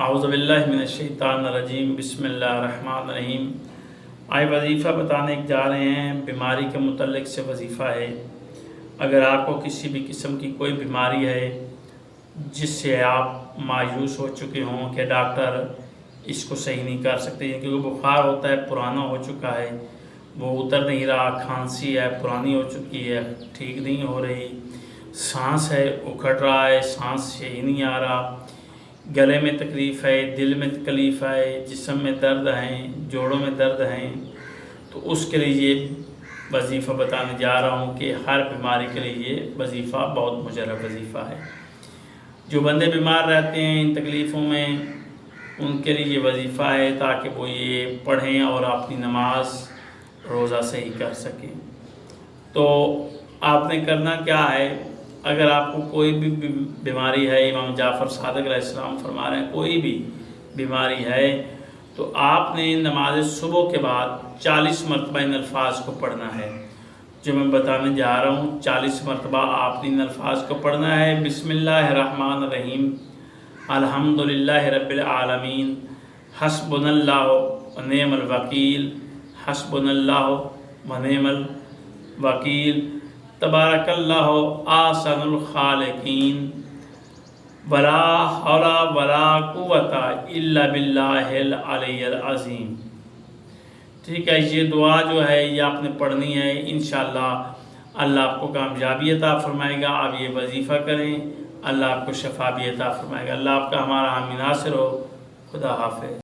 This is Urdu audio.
اعوذ باللہ من الشیطان الرجیم، بسم اللہ الرحمن الرحیم۔ آئے وظیفہ بتانے جا رہے ہیں، بیماری کے متعلق سے وظیفہ ہے۔ اگر آپ کو کسی بھی قسم کی کوئی بیماری ہے جس سے آپ مایوس ہو چکے ہوں کہ ڈاکٹر اس کو صحیح نہیں کر سکتے، کیونکہ بخار ہوتا ہے، پرانا ہو چکا ہے، وہ اتر نہیں رہا، کھانسی ہے پرانی ہو چکی ہے، ٹھیک نہیں ہو رہی، سانس ہے اکھڑ رہا ہے، سانس صحیح نہیں آ رہا، گلے میں تکلیف ہے، دل میں تکلیف ہے، جسم میں درد ہیں، جوڑوں میں درد ہیں، تو اس کے لیے یہ وظیفہ بتانے جا رہا ہوں کہ ہر بیماری کے لیے یہ وظیفہ بہت مجرب وظیفہ ہے۔ جو بندے بیمار رہتے ہیں ان تکلیفوں میں، ان کے لیے یہ وظیفہ ہے تاکہ وہ یہ پڑھیں اور اپنی نماز روزہ صحیح کر سکیں۔ تو آپ نے کرنا کیا ہے، اگر آپ کو کوئی بھی بیماری ہے، امام جعفر صادق علیہ السلام فرما رہے ہیں کوئی بھی بیماری ہے، تو آپ نے نماز صبح کے بعد 40 مرتبہ ان الفاظ کو پڑھنا ہے جو میں بتانے جا رہا ہوں۔ 40 مرتبہ آپ نے ان الفاظ کو پڑھنا ہے۔ بسم اللہ الرحمن الرحیم، الحمدللہ رب العالمین، حسبنا اللہ و نعم الوکیل، حسبنا اللہ و نعم الوکیل، تبارک اللہ احسن الخالقین، ولا حول ولا قوت الا باللہ العلی العظیم۔ ٹھیک ہے، یہ دعا جو ہے یہ آپ نے پڑھنی ہے، انشاءاللہ اللہ آپ کو کامیابی عطا فرمائے گا۔ آپ یہ وظیفہ کریں، اللہ آپ کو شفا بھی عطا فرمائے گا۔ اللہ آپ کا ہمارا حامی ناصر ہو۔ خدا حافظ۔